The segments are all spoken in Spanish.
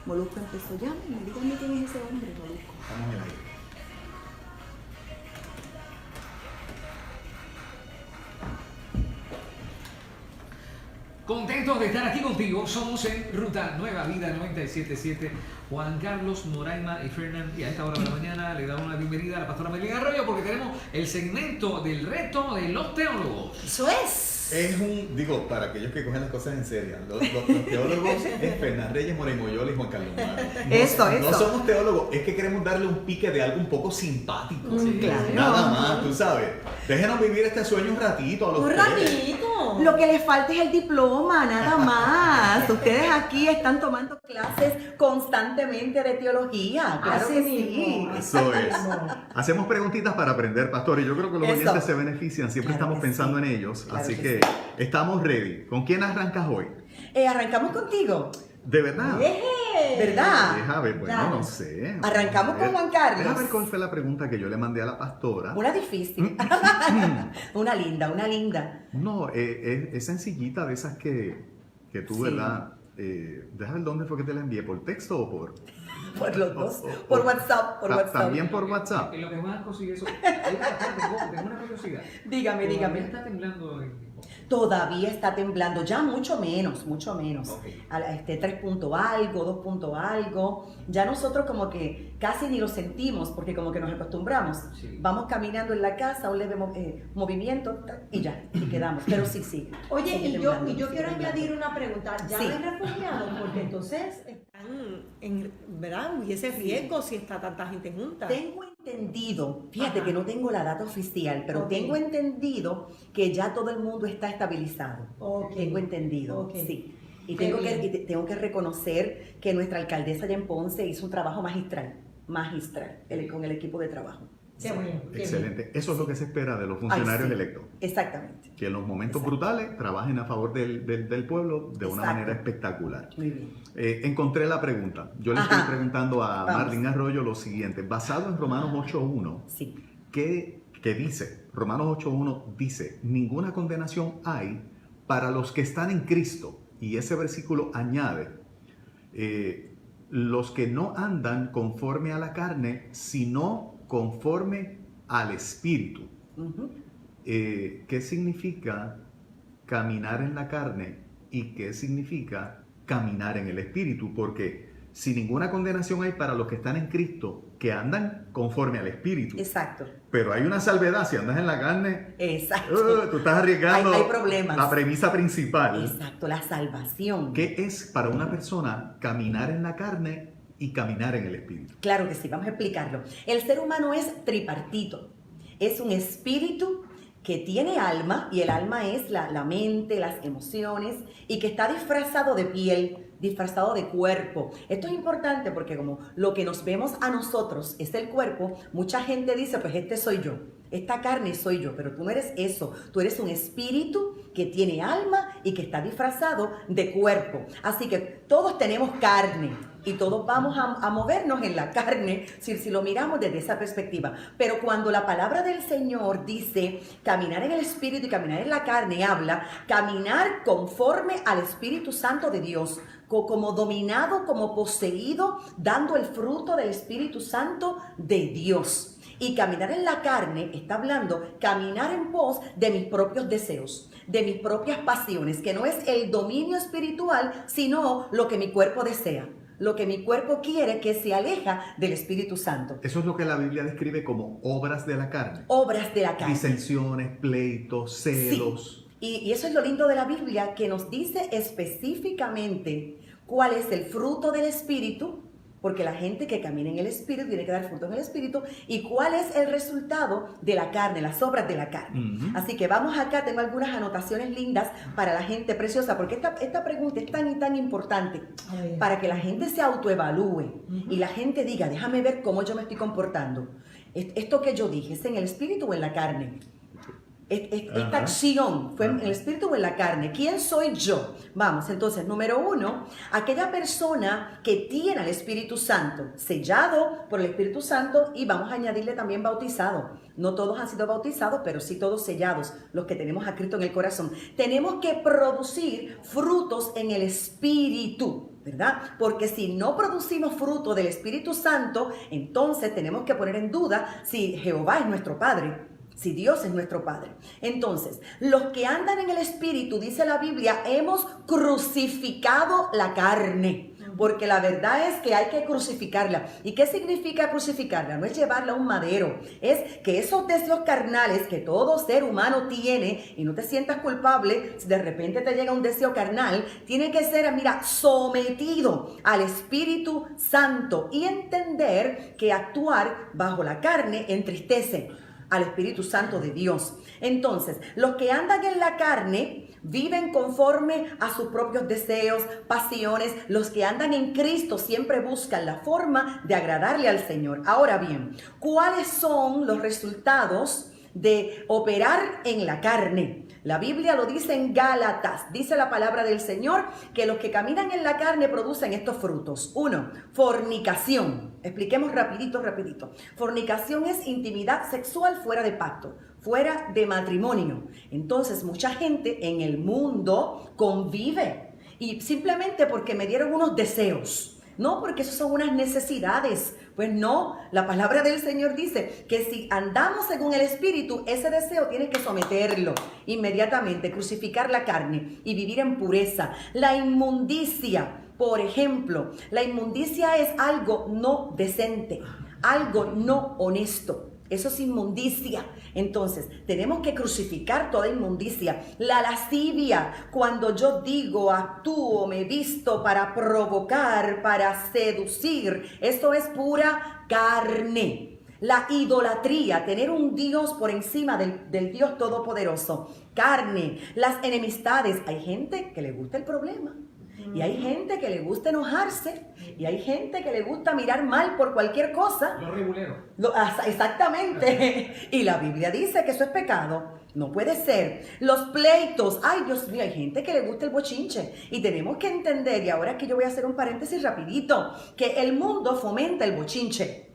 Molusco empezó, llámenme, díganme quién es ese hombre, Molusco. Estamos en el aire. Contentos de estar aquí contigo. Somos en Ruta Nueva Vida 977. Juan Carlos Moraima y Fernán. Y a esta hora de la mañana le damos la bienvenida a la pastora Melina Arroyo porque tenemos el segmento del reto de los teólogos. Eso es. Es digo, para aquellos que cogen las cosas en serio, los teólogos es Fernán Reyes, Moremoyola y Juan Carlos Mara. Eso. No somos teólogos, es que queremos darle un pique de algo un poco simpático. Sí, claro. Nada más, tú sabes. Déjenos vivir este sueño un ratito a los Un tres. ratito. Lo que les falta es el diploma, nada más. Ustedes aquí están tomando clases constantemente de teología. Claro que sí. Eso es. Hacemos preguntitas para aprender, pastor, y yo creo que los Eso. oyentes se benefician, siempre Claro estamos que pensando sí. en ellos, Claro así que que estamos ready. ¿Con quién arrancas hoy? Arrancamos contigo. ¿De verdad? ¿Verdad? Deja ver, bueno, Dale. no sé. Arrancamos con Juan Carlos. Deja ver cuál fue la pregunta que yo le mandé a la pastora. Una difícil. Una linda. No, es sencillita de esas que tú, Sí. ¿verdad? Deja ver dónde fue que te la envié, ¿por texto o por...? Por los dos. Por WhatsApp. También por WhatsApp. En lo que más consigue eso. Tengo una curiosidad. Dígame. Todavía está temblando el... Todavía está temblando, ya mucho menos. Ok. 3 punto algo, 2 punto algo. Ya nosotros como que casi ni lo sentimos porque como que nos acostumbramos. Sí. Vamos caminando en la casa, un leve movimiento y ya, y quedamos. Pero sí. Oye, sigue y temblando, yo sigue quiero temblando. añadir una pregunta. ¿Ya Sí. no hay refugiados? Porque entonces están en, ¿verdad? Hubiese riesgo si está tanta gente junta. Tengo entendido, fíjate Ajá. que no tengo la data oficial, pero Ok. tengo entendido que ya todo el mundo está estabilizado. Ok. Tengo entendido, Ok. sí. Y Qué tengo tengo que reconocer que nuestra alcaldesa allá en Ponce hizo un trabajo magistral, con el equipo de trabajo. Qué bueno. qué Excelente. Eso es lo que se espera de los funcionarios sí. electos. Exactamente. Que en los momentos Exacto. brutales trabajen a favor del pueblo de una Exacto. manera espectacular. Muy bien. Encontré la pregunta. Yo le Ajá. estoy preguntando a Vamos. Marlene Arroyo lo siguiente. Basado en Romanos 8.1, Sí. ¿qué dice? Romanos 8.1 dice, ninguna condenación hay para los que están en Cristo. Y ese versículo añade, los que no andan conforme a la carne, sino conforme al Espíritu. Ujú. ¿Qué significa caminar en la carne y qué significa caminar en el Espíritu? Porque si ninguna condenación hay para los que están en Cristo, que andan conforme al Espíritu. Exacto. Pero hay una salvedad, si andas en la carne, Exacto. tú estás arriesgando Hay problemas. la premisa principal. Exacto, la salvación. ¿Qué es para una persona caminar en la carne y caminar en el Espíritu? Claro que sí, vamos a explicarlo. El ser humano es tripartito. Es un espíritu que tiene alma, y el alma es la mente, las emociones, y que está disfrazado de piel, disfrazado de cuerpo. Esto es importante porque como lo que nos vemos a nosotros es el cuerpo, mucha gente dice, pues este soy yo, esta carne soy yo, pero tú no eres eso, tú eres un espíritu que tiene alma y que está disfrazado de cuerpo. Así que todos tenemos carne y todos vamos a movernos en la carne si lo miramos desde esa perspectiva. Pero cuando la palabra del Señor dice caminar en el Espíritu y caminar en la carne, habla caminar conforme al Espíritu Santo de Dios, como dominado, como poseído, dando el fruto del Espíritu Santo de Dios. Y caminar en la carne está hablando caminar en pos de mis propios deseos, de mis propias pasiones, que no es el dominio espiritual, sino lo que mi cuerpo desea, lo que mi cuerpo quiere, que se aleja del Espíritu Santo. Eso es lo que la Biblia describe como obras de la carne. Obras de la carne. Disensiones, pleitos, celos. Sí. Y eso es lo lindo de la Biblia, que nos dice específicamente cuál es el fruto del Espíritu, porque la gente que camina en el Espíritu tiene que dar fruto en el Espíritu, y cuál es el resultado de la carne, las obras de la carne. Ujú. Así que vamos acá, tengo algunas anotaciones lindas para la gente preciosa, porque esta pregunta es tan y tan importante A ver. para que la gente se autoevalúe y la gente diga, déjame ver cómo yo me estoy comportando. Esto que yo dije, ¿es en el Espíritu o en la carne? Esta Ajá. acción fue en Ajá. el espíritu o en la carne. ¿Quién soy yo? Vamos, entonces, número 1, aquella persona que tiene al Espíritu Santo, sellado por el Espíritu Santo, y vamos a añadirle también bautizado. No todos han sido bautizados, pero sí todos sellados, los que tenemos a Cristo en el corazón. Tenemos que producir frutos en el Espíritu, ¿verdad? Porque si no producimos fruto del Espíritu Santo, entonces tenemos que poner en duda si Jehová es nuestro Padre, si Dios es nuestro Padre. Entonces, los que andan en el Espíritu, dice la Biblia, hemos crucificado la carne. Porque la verdad es que hay que crucificarla. ¿Y qué significa crucificarla? No es llevarla a un madero. Es que esos deseos carnales que todo ser humano tiene, y no te sientas culpable si de repente te llega un deseo carnal, tiene que ser, mira, sometido al Espíritu Santo y entender que actuar bajo la carne entristece al Espíritu Santo de Dios. Entonces, los que andan en la carne viven conforme a sus propios deseos, pasiones. Los que andan en Cristo siempre buscan la forma de agradarle al Señor. Ahora bien, ¿cuáles son los resultados de operar en la carne? La Biblia lo dice en Gálatas, dice la palabra del Señor que los que caminan en la carne producen estos frutos. 1, fornicación. Expliquemos rapidito. Fornicación es intimidad sexual fuera de pacto, fuera de matrimonio. Entonces, mucha gente en el mundo convive y simplemente porque me dieron unos deseos. No, porque eso son unas necesidades. Pues no, la palabra del Señor dice que si andamos según el Espíritu, ese deseo tienes que someterlo inmediatamente, crucificar la carne y vivir en pureza. La inmundicia, por ejemplo, la inmundicia es algo no decente, algo no honesto. Eso es inmundicia. Entonces, tenemos que crucificar toda inmundicia. La lascivia, cuando yo digo, actúo, me visto para provocar, para seducir, eso es pura carne. La idolatría, tener un Dios por encima del Dios Todopoderoso. Carne. Las enemistades. Hay gente que le gusta el problema. Y hay gente que le gusta enojarse. Y hay gente que le gusta mirar mal por cualquier cosa. Los reguleros. Exactamente. Y la Biblia dice que eso es pecado. No puede ser. Los pleitos. Ay, Dios mío, hay gente que le gusta el bochinche. Y tenemos que entender, y ahora que yo voy a hacer un paréntesis rapidito, que el mundo fomenta el bochinche.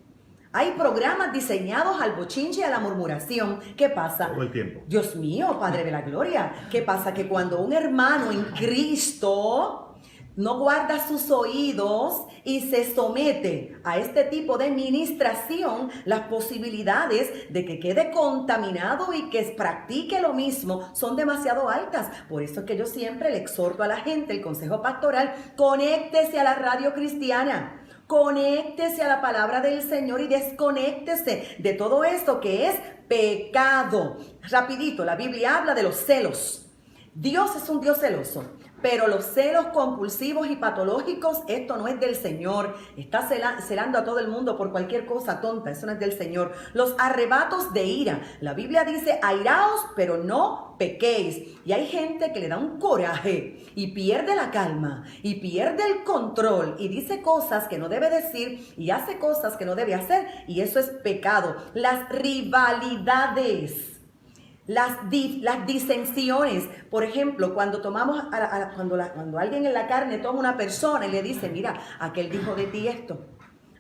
Hay programas diseñados al bochinche y a la murmuración. ¿Qué pasa? Todo el tiempo. Dios mío, Padre de la Gloria. ¿Qué pasa? Que cuando un hermano en Cristo no guarda sus oídos y se somete a este tipo de ministración, las posibilidades de que quede contaminado y que practique lo mismo son demasiado altas. Por eso es que yo siempre le exhorto a la gente, el consejo pastoral, conéctese a la radio cristiana. Conéctese a la palabra del Señor y desconéctese de todo esto que es pecado. Rapidito, la Biblia habla de los celos. Dios es un Dios celoso. Pero los celos compulsivos y patológicos, esto no es del Señor. Está celando a todo el mundo por cualquier cosa tonta, eso no es del Señor. Los arrebatos de ira. La Biblia dice, airaos, pero no pequéis. Y hay gente que le da un coraje y pierde la calma y pierde el control y dice cosas que no debe decir y hace cosas que no debe hacer, y eso es pecado. Las rivalidades. Las disensiones, por ejemplo, cuando tomamos, cuando alguien en la carne toma una persona y le dice, mira, aquel dijo de ti esto,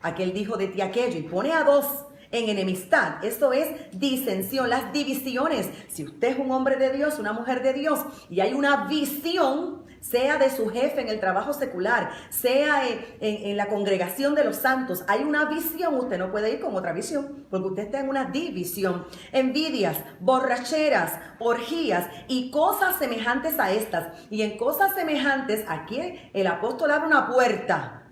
aquel dijo de ti aquello, y pone a dos en enemistad, eso es disensión. Las divisiones, si usted es un hombre de Dios, una mujer de Dios, y hay una visión, sea de su jefe en el trabajo secular, sea en la congregación de los santos, hay una visión, usted no puede ir con otra visión, porque usted está en una división. Envidias, borracheras, orgías y cosas semejantes a estas. Y en cosas semejantes, aquí el apóstol abre una puerta,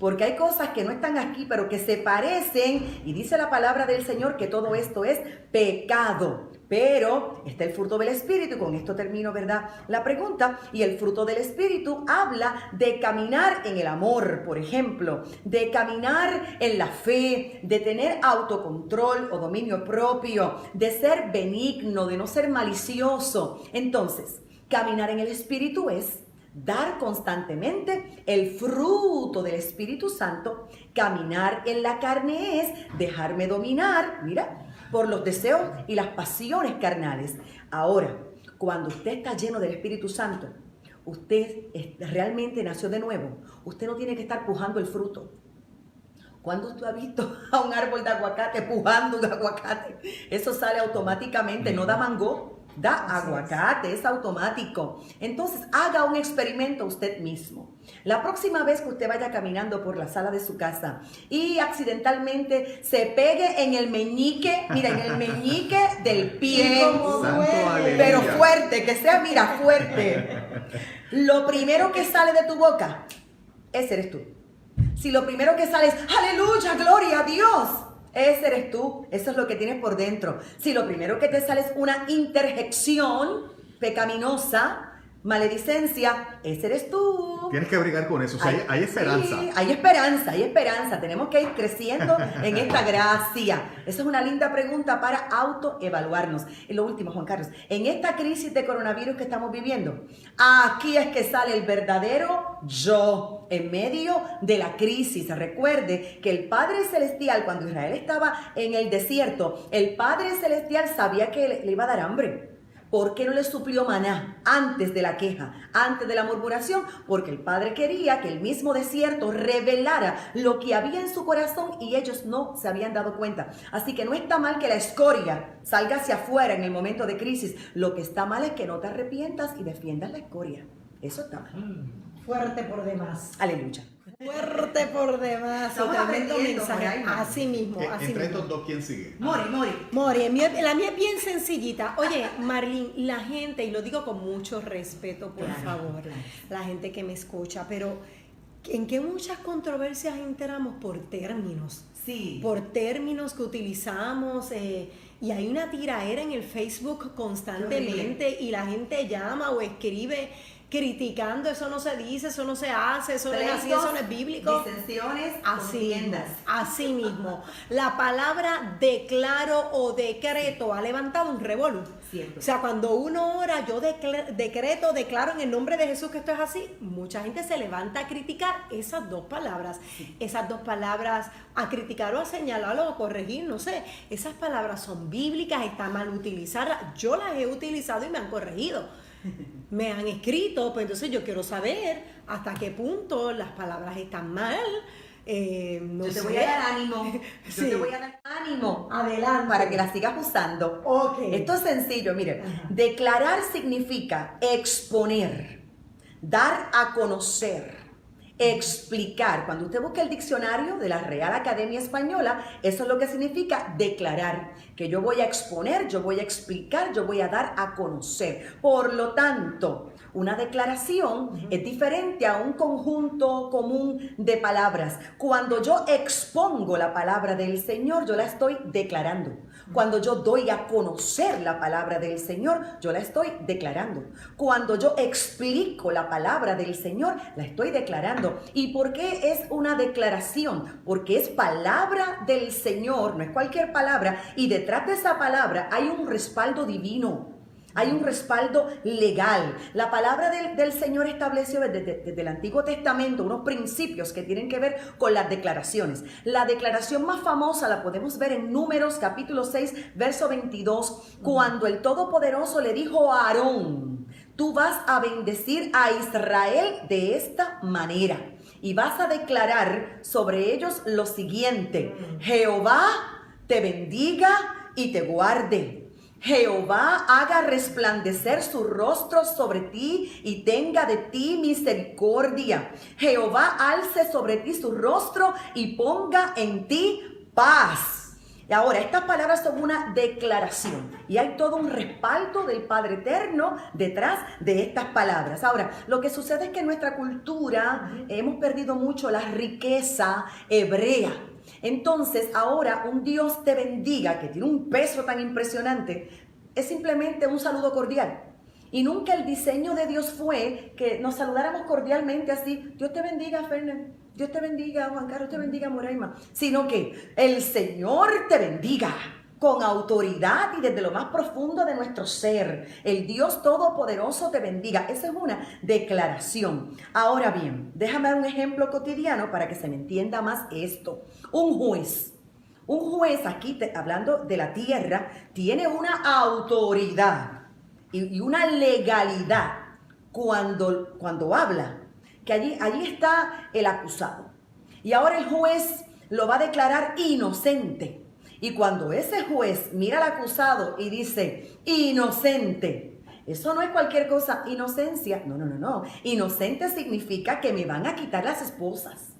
porque hay cosas que no están aquí, pero que se parecen, y dice la palabra del Señor que todo esto es pecado. Pero está el fruto del Espíritu, y con esto termino, ¿verdad?, la pregunta. Y el fruto del Espíritu habla de caminar en el amor, por ejemplo, de caminar en la fe, de tener autocontrol o dominio propio, de ser benigno, de no ser malicioso. Entonces, caminar en el Espíritu es dar constantemente el fruto del Espíritu Santo. Caminar en la carne es dejarme dominar, mira, por los deseos y las pasiones carnales. Ahora, cuando usted está lleno del Espíritu Santo, usted realmente nació de nuevo. Usted no tiene que estar pujando el fruto. ¿Cuándo usted ha visto a un árbol de aguacate pujando un aguacate? Eso sale automáticamente, no da mango. Da Así aguacate, es automático. Entonces, haga un experimento usted mismo. La próxima vez que usted vaya caminando por la sala de su casa y accidentalmente se pegue en el meñique, mira, en el meñique del pie, Santo aleluya. pero fuerte, que sea, mira, fuerte. Lo primero que sale de tu boca, ese eres tú. Si lo primero que sale es, aleluya, gloria a Dios, ese eres tú, eso es lo que tienes por dentro. Si lo primero que te sale es una interjección pecaminosa, maledicencia, ese eres tú. Tienes que brigar con eso. O sea, hay esperanza. Sí, hay esperanza, hay esperanza. Tenemos que ir creciendo en esta gracia. Esa es una linda pregunta para autoevaluarnos. Y lo último, Juan Carlos, en esta crisis de coronavirus que estamos viviendo, aquí es que sale el verdadero yo en medio de la crisis. Recuerde que el Padre Celestial, cuando Israel estaba en el desierto, el Padre Celestial sabía que le iba a dar hambre. ¿Por qué no le suplió maná antes de la queja, antes de la murmuración? Porque el Padre quería que el mismo desierto revelara lo que había en su corazón y ellos no se habían dado cuenta. Así que no está mal que la escoria salga hacia afuera en el momento de crisis. Lo que está mal es que no te arrepientas y defiendas la escoria. Eso está mal. Fuerte por demás. Aleluya. Fuerte por demás. Estamos Tremendo aprendiendo, mensaje. Moraima. Así mismo, Que así entre mismo. estos dos, ¿quién sigue? Mori. Mori, la mía es bien sencillita. Oye, Marlene, la gente, y lo digo con mucho respeto, por Claro, favor, claro. la gente que me escucha, pero ¿en qué muchas controversias enteramos por términos? Sí. Por términos que utilizamos, y hay una tiraera en el Facebook constantemente y la gente llama o escribe criticando, eso no se dice, eso no se hace, eso no es así, eso no es bíblico. Disensiones, Así mismo, contiendas. así mismo. La palabra declaro o decreto ha levantado un revolú. Siempre. O sea, cuando uno ora, yo declaro en el nombre de Jesús que esto es así, mucha gente se levanta a criticar esas dos palabras. Esas dos palabras, a criticar o a señalar o a corregir, no sé. Esas palabras son bíblicas, están mal utilizadas. Yo las he utilizado y me han corregido. Me han escrito, pues entonces yo quiero saber hasta qué punto las palabras están mal. No Yo te sé. voy a dar ánimo. Yo Sí. te voy a dar ánimo. Adelante. Para que la sigas usando. Ok. Esto es sencillo, mire. Ajá. Declarar significa exponer, dar a conocer, explicar. Cuando usted busca el diccionario de la Real Academia Española, eso es lo que significa declarar. Que yo voy a exponer, yo voy a explicar, yo voy a dar a conocer. Por lo tanto, una declaración es diferente a un conjunto común de palabras. Cuando yo expongo la palabra del Señor, yo la estoy declarando. Cuando yo doy a conocer la palabra del Señor, yo la estoy declarando. Cuando yo explico la palabra del Señor, la estoy declarando. ¿Y por qué es una declaración? Porque es palabra del Señor, no es cualquier palabra. Y detrás de esa palabra hay un respaldo divino. Hay un respaldo legal. La palabra del Señor estableció desde el Antiguo Testamento unos principios que tienen que ver con las declaraciones. La declaración más famosa la podemos ver en Números capítulo 6, verso 22, cuando el Todopoderoso le dijo a Aarón: tú vas a bendecir a Israel de esta manera y vas a declarar sobre ellos lo siguiente: Jehová te bendiga y te guarde. Jehová haga resplandecer su rostro sobre ti y tenga de ti misericordia. Jehová alce sobre ti su rostro y ponga en ti paz. Y ahora, estas palabras son una declaración y hay todo un respaldo del Padre Eterno detrás de estas palabras. Ahora, lo que sucede es que en nuestra cultura hemos perdido mucho la riqueza hebrea. Entonces, ahora un Dios te bendiga, que tiene un peso tan impresionante, es simplemente un saludo cordial. Y nunca el diseño de Dios fue que nos saludáramos cordialmente así: Dios te bendiga, Fernan, Dios te bendiga, Juan Carlos, te bendiga, Moraima. Sino que el Señor te bendiga con autoridad y desde lo más profundo de nuestro ser. El Dios Todopoderoso te bendiga. Esa es una declaración. Ahora bien, déjame dar un ejemplo cotidiano para que se me entienda más esto. Un juez aquí, hablando de la tierra, tiene una autoridad y una legalidad cuando habla, que allí está el acusado. Y ahora el juez lo va a declarar inocente. Y cuando ese juez mira al acusado y dice, inocente, eso no es cualquier cosa, inocencia. No. Inocente significa que me van a quitar las esposas.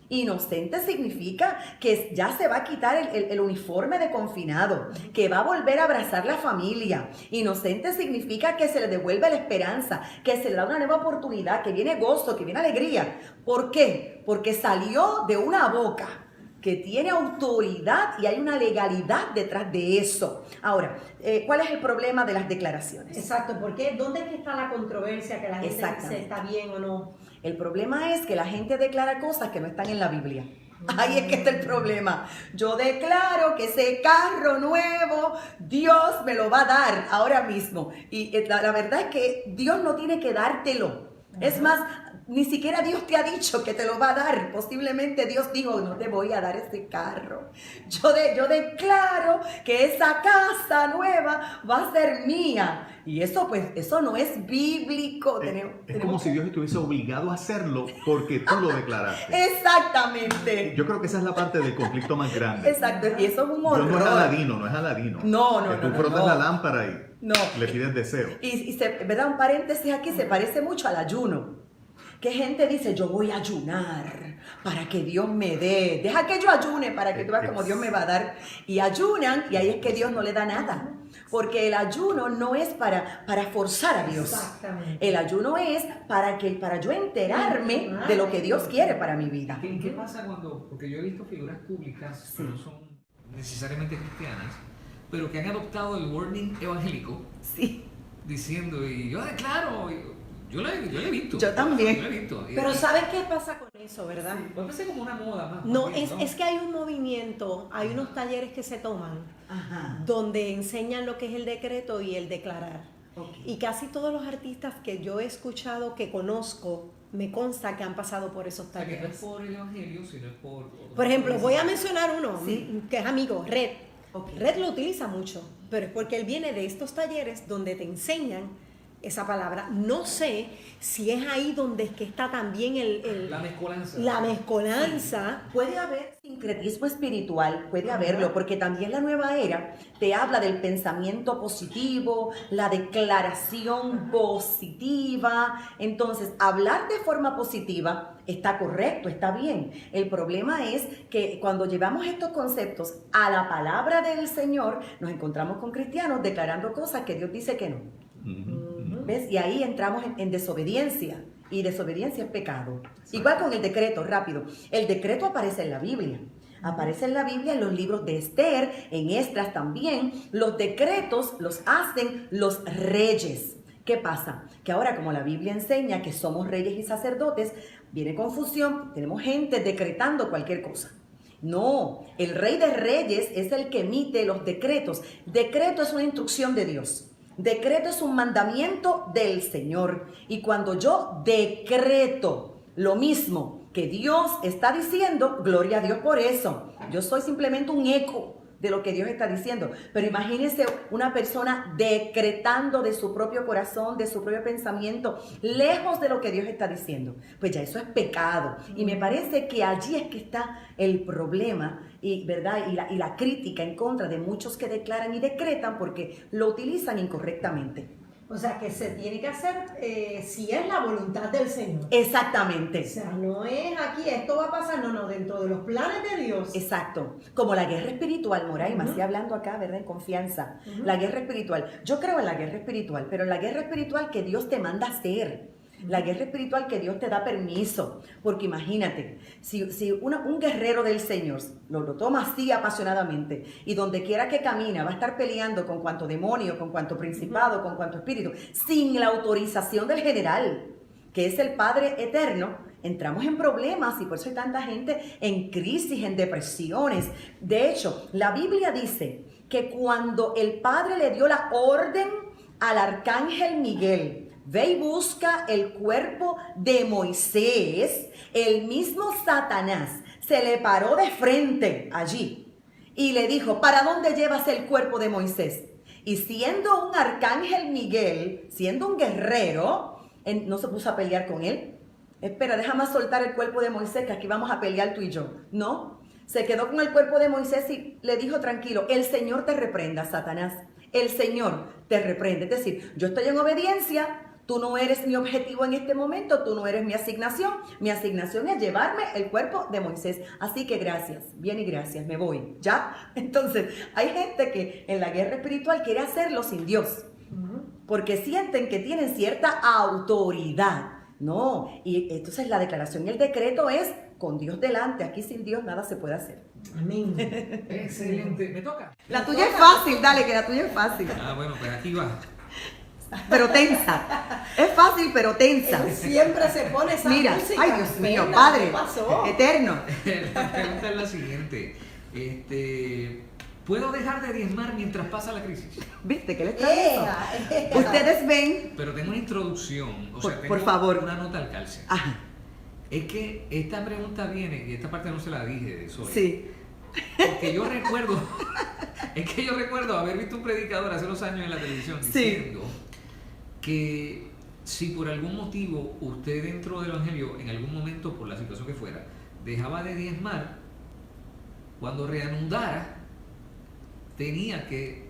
Inocente significa que ya se va a quitar el uniforme de confinado, que va a volver a abrazar la familia. Inocente significa que se le devuelve la esperanza, que se le da una nueva oportunidad, que viene gozo, que viene alegría. ¿Por qué? Porque salió de una boca que tiene autoridad y hay una legalidad detrás de eso. Ahora, ¿cuál es el problema de las declaraciones? Exacto, porque ¿dónde es que está la controversia que la gente dice está bien o no? El problema es que la gente declara cosas que no están en la Biblia. Ahí es que está el problema. Yo declaro que ese carro nuevo, Dios me lo va a dar ahora mismo. Y la verdad es que Dios no tiene que dártelo. Es más, ni siquiera Dios te ha dicho que te lo va a dar. Posiblemente Dios dijo, no te voy a dar ese carro. Yo declaro que esa casa nueva va a ser mía. Y eso, pues, eso no es bíblico. Es como si Dios estuviese obligado a hacerlo porque tú lo declaraste. Exactamente. Yo creo que esa es la parte del conflicto más grande. Exacto, y eso es un horror. Dios no es Aladino, no es Aladino. No. Que tú frotas la lámpara y le pides deseo. ¿Verdad? Un paréntesis aquí, se parece mucho al ayuno. Que gente dice, yo voy a ayunar para que Dios me dé. Deja que yo ayune para que tú veas cómo Dios me va a dar. Y ayunan, y ahí es que Dios no le da nada. Porque el ayuno no es para forzar a Dios. Exactamente. El ayuno es para yo enterarme de lo que Dios quiere para mi vida. ¿Qué pasa cuando, porque yo he visto figuras públicas que no son necesariamente cristianas, pero que han adoptado el wording evangélico, Sí. diciendo, y yo declaro, yo lo he visto. Yo también. Yo lo he visto. Pero ¿sabes qué pasa con eso, verdad? Puede ser como una moda más. No, más bien, es que hay un movimiento, hay unos talleres que se toman Ajá. donde enseñan lo que es el decreto y el declarar. Okay. Y casi todos los artistas que yo he escuchado, que conozco, me consta que han pasado por esos O sea, que no es talleres. por el evangelio, sino es por... Por ejemplo, voy a mencionar uno, Sí. que es amigo, Red. Okay. Red lo utiliza mucho, pero es porque él viene de estos talleres donde te enseñan esa palabra. No sé si es ahí donde es que está también La mezcolanza. la mezcolanza. Puede haber sincretismo espiritual, puede haberlo, porque también la nueva era te habla del pensamiento positivo, la declaración positiva. Entonces, hablar de forma positiva está correcto, está bien. El problema es que cuando llevamos estos conceptos a la palabra del Señor, nos encontramos con cristianos declarando cosas que Dios dice que no. ¿Ves? Y ahí entramos en desobediencia. Y desobediencia es pecado. Igual con el decreto, rápido. El decreto aparece en la Biblia. Aparece en la Biblia, en los libros de Esther, en Esdras también. Los decretos los hacen los reyes. ¿Qué pasa? Que ahora, como la Biblia enseña que somos reyes y sacerdotes, viene confusión. Tenemos gente decretando cualquier cosa. No, el rey de reyes es el que emite los decretos. Decreto es una instrucción de Dios. Decreto es un mandamiento del Señor. Y cuando yo decreto lo mismo que Dios está diciendo, gloria a Dios por eso. Yo soy simplemente un eco de lo que Dios está diciendo. Pero imagínense una persona decretando de su propio corazón, de su propio pensamiento, lejos de lo que Dios está diciendo. Pues ya eso es pecado. Y me parece que allí es que está el problema, y, ¿verdad? Y la crítica en contra de muchos que declaran y decretan porque lo utilizan incorrectamente. O sea, que se tiene que hacer si es la voluntad del Señor. Exactamente. O sea, no es aquí, esto va a pasar, no, dentro de los planes de Dios. Exacto. Como la guerra espiritual, Moraima, así hablando acá, ¿verdad? En confianza. La guerra espiritual. Yo creo en la guerra espiritual, pero en la guerra espiritual que Dios te manda a hacer. La guerra espiritual que Dios te da permiso. Porque imagínate, si un guerrero del Señor lo toma así apasionadamente y donde quiera que camina va a estar peleando con cuanto demonio, con cuanto principado, con cuanto espíritu, sin la autorización del general, que es el Padre eterno, entramos en problemas y por eso hay tanta gente en crisis, en depresiones. De hecho, la Biblia dice que cuando el Padre le dio la orden al arcángel Miguel, ve y busca el cuerpo de Moisés, el mismo Satanás se le paró de frente allí y le dijo, ¿para dónde llevas el cuerpo de Moisés? Y siendo un arcángel Miguel, siendo un guerrero, no se puso a pelear con él. Espera, déjame soltar el cuerpo de Moisés, que aquí vamos a pelear tú y yo. No, Se quedó con el cuerpo de Moisés y le dijo tranquilo, el Señor te reprenda, Satanás. El Señor te reprende. Es decir, yo estoy en obediencia, tú no eres mi objetivo en este momento, tú no eres mi asignación. Mi asignación es llevarme el cuerpo de Moisés. Así que gracias, bien y gracias, me voy. ¿Ya? Entonces, hay gente que en la guerra espiritual quiere hacerlo sin Dios. Porque sienten que tienen cierta autoridad. No, y entonces la declaración y el decreto es con Dios delante. Aquí sin Dios nada se puede hacer. Amén. Excelente. ¿Me toca? La tuya es fácil, dale, que la tuya es fácil. Ah, bueno, pues aquí va. Pero tensa. Es fácil, pero tensa. Siempre se pone esa Mira, música. ay Dios mío, Fernanda, Padre ¿qué pasó? eterno. La pregunta es la siguiente. ¿Puedo dejar de diezmar mientras pasa la crisis? ¿Viste que le está diciendo? Ustedes ven. Pero tengo una introducción, o sea, Por tengo favor. una nota al calce. Ajá, Es que esta pregunta viene, y esta parte no se la dije de Zoe. sí. Porque yo recuerdo, es que yo recuerdo haber visto un predicador hace unos años en la televisión Sí. diciendo que si por algún motivo usted dentro del evangelio, en algún momento, por la situación que fuera, dejaba de diezmar, cuando reanudara, tenía que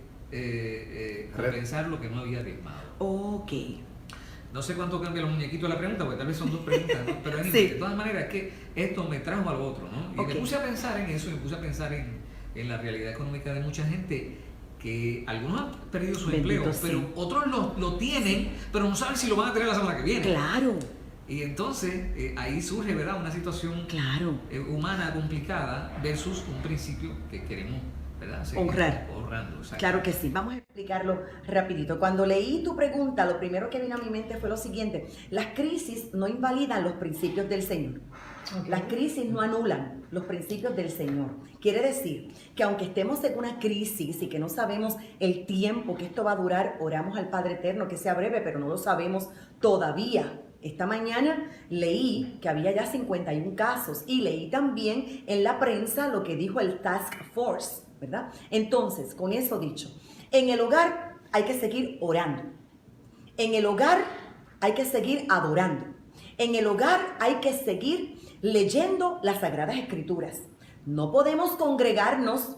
compensar lo que no había diezmado. Ok. No sé cuánto cambia los muñequitos de la pregunta, porque tal vez son dos preguntas, ¿no? Pero anyway, Sí. de todas maneras es que esto me trajo a lo otro, ¿no? Y Ok. me puse a pensar en eso, me puse a pensar en la realidad económica de mucha gente, que algunos han perdido su Bendito empleo, sí. pero otros lo tienen, pero no saben si lo van a tener la semana que viene. Claro, Y entonces ahí surge, ¿verdad?, una situación claro. humana complicada versus un principio que queremos, ¿verdad?, seguir Honrar. honrando. Exacto. Claro que sí. Vamos a explicarlo rapidito. Cuando leí tu pregunta, lo primero que vino a mi mente fue lo siguiente. Las crisis no invalidan los principios del Señor. Las crisis no anulan los principios del Señor. Quiere decir que aunque estemos en una crisis y que no sabemos el tiempo que esto va a durar, oramos al Padre Eterno que sea breve, pero no lo sabemos todavía. Esta mañana leí que había ya 51 casos y leí también en la prensa lo que dijo el Task Force, ¿verdad? Entonces, con eso dicho, en el hogar hay que seguir orando. En el hogar hay que seguir adorando. En el hogar hay que seguir leyendo las Sagradas Escrituras. No podemos congregarnos,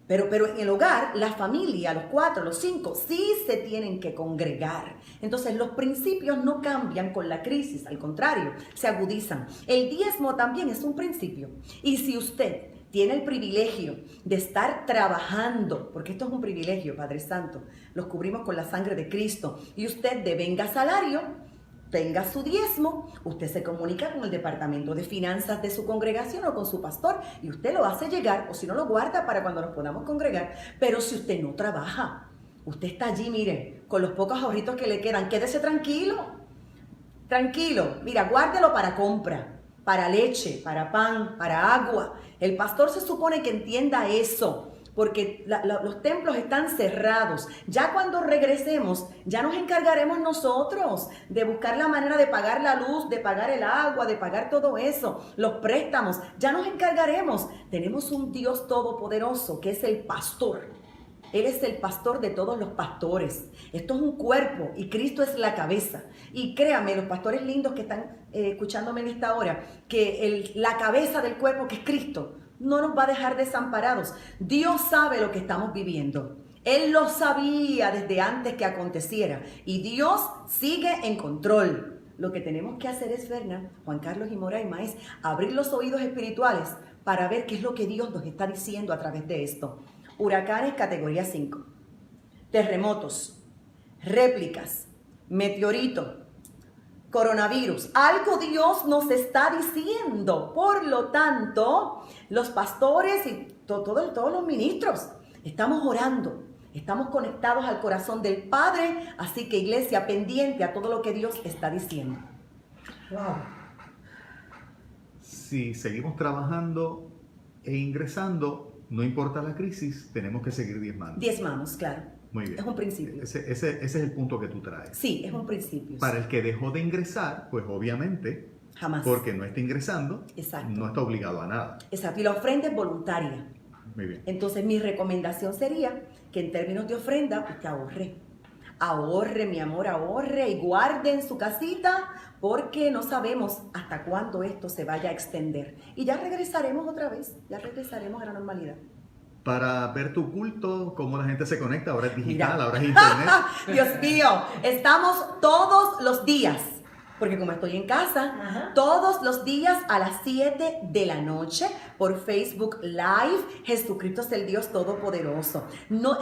pero en el hogar, la familia, los 4, los 5, sí se tienen que congregar. Entonces, los principios no cambian con la crisis, al contrario, se agudizan. El diezmo también es un principio. Y si usted tiene el privilegio de estar trabajando, porque esto es un privilegio, Padre Santo, los cubrimos con la sangre de Cristo, y usted devenga salario, tenga su diezmo, usted se comunica con el departamento de finanzas de su congregación o con su pastor y usted lo hace llegar, o si no lo guarda para cuando nos podamos congregar. Pero si usted no trabaja, usted está allí, mire, con los pocos ahorritos que le quedan, quédese tranquilo, tranquilo, mira, guárdelo para compra, para leche, para pan, para agua. El pastor se supone que entienda eso, porque los templos están cerrados. Ya cuando regresemos, ya nos encargaremos nosotros de buscar la manera de pagar la luz, de pagar el agua, de pagar todo eso, los préstamos. Ya nos encargaremos. Tenemos un Dios todopoderoso que es el pastor. Él es el pastor de todos los pastores. Esto es un cuerpo y Cristo es la cabeza. Y créanme, los pastores lindos que están escuchándome en esta hora, que la cabeza del cuerpo, que es Cristo, no nos va a dejar desamparados. Dios sabe lo que estamos viviendo. Él lo sabía desde antes que aconteciera. Y Dios sigue en control. Lo que tenemos que hacer es, Juan Carlos y Moraima, es abrir los oídos espirituales para ver qué es lo que Dios nos está diciendo a través de esto. Huracanes categoría 5. Terremotos. Réplicas. Meteorito. Coronavirus, algo Dios nos está diciendo. Por lo tanto, los pastores y todos los ministros estamos orando, estamos conectados al corazón del Padre, así que iglesia, pendiente a todo lo que Dios está diciendo. Wow. Si seguimos trabajando e ingresando, no importa la crisis, tenemos que seguir diezmando. Diezmamos, claro. Muy bien. Es un principio. Ese es el punto que tú traes. Sí, es un principio. Para el que dejó de ingresar, pues obviamente, Jamás. porque no está ingresando, Exacto. no está obligado a nada. Exacto. Y la ofrenda es voluntaria. Muy bien. Entonces, mi recomendación sería que en términos de ofrenda, usted ahorre. Ahorre, mi amor, ahorre y guarde en su casita porque no sabemos hasta cuándo esto se vaya a extender. Y ya regresaremos otra vez, ya regresaremos a la normalidad. Para ver tu culto, cómo la gente se conecta, ahora es digital, Mira. ahora es internet. Dios mío, estamos todos los días, porque como estoy en casa, Ajá. todos los días a las 7 de la noche por Facebook Live, Jesucristo es el Dios Todopoderoso. No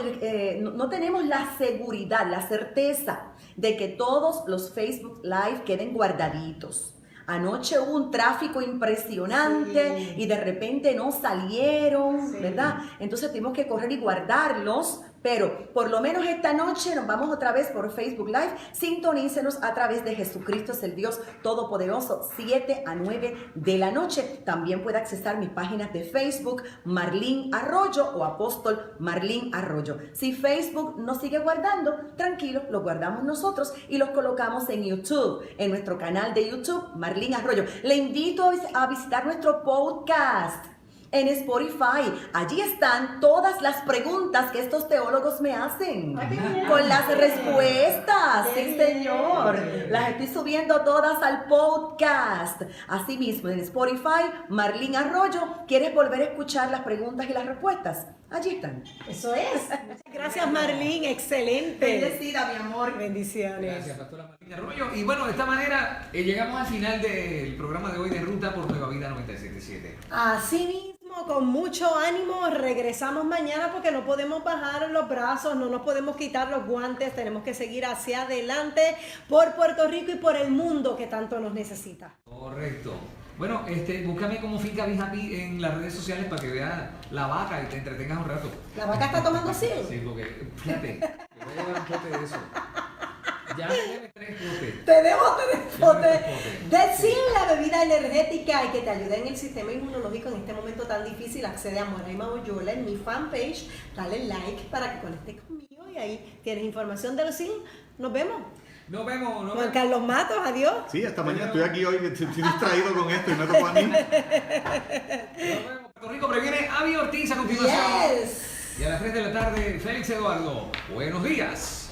tenemos la seguridad, la certeza de que todos los Facebook Live queden guardaditos. Anoche hubo un tráfico impresionante Sí. y de repente no salieron, Sí. ¿verdad? Entonces tuvimos que correr y guardarlos, pero por lo menos esta noche nos vamos otra vez por Facebook Live. Sintonícenos a través de Jesucristo es el Dios Todopoderoso, 7 a 9 de la noche. También puede accesar mis páginas de Facebook, Marlene Arroyo o Apóstol Marlene Arroyo. Si Facebook no sigue guardando, tranquilo, los guardamos nosotros y los colocamos en YouTube, en nuestro canal de YouTube, Marlene Arroyo. Le invito a visitar nuestro podcast en Spotify. Allí están todas las preguntas que estos teólogos me hacen. Ay, qué bien. Con las respuestas. Qué Sí, bien. señor. Las estoy subiendo todas al podcast. Asimismo, en Spotify, Marlene Arroyo. ¿Quieres volver a escuchar las preguntas y las respuestas? Allí están. Eso es. Muchas gracias, Marlene. Excelente. Bendecida, mi amor. Bendiciones. Gracias, pastora Marlene Arroyo. Y bueno, de esta manera llegamos al final del programa de hoy de Ruta por Nueva Vida 977. Así mismo, con mucho ánimo, regresamos mañana porque no podemos bajar los brazos, no nos podemos quitar los guantes, tenemos que seguir hacia adelante por Puerto Rico y por el mundo que tanto nos necesita. Correcto. Bueno, búscame como Finca Be Happy en las redes sociales para que veas la vaca y te entretengas un rato. ¿La vaca está tomando sil? Sí, porque, fíjate, te voy a llevar un pote de eso. Ya me debe 3 potes. Te debo de pote Ya de Sil, la bebida energética y que te ayuda en el sistema inmunológico en este momento tan difícil. Accede a Moraima Oyola en mi fanpage, dale like para que conectes conmigo y ahí tienes información de los Sil. Nos vemos. Nos vemos, nos Juan vemos. Carlos Matos, adiós. Sí, hasta mañana. Estoy aquí hoy, estoy distraído con esto y me tocó a mí. Nos vemos. Puerto Rico previene Avi Ortiz a continuación. Yes. Y a las 3 de la tarde, Félix Eduardo. Buenos días.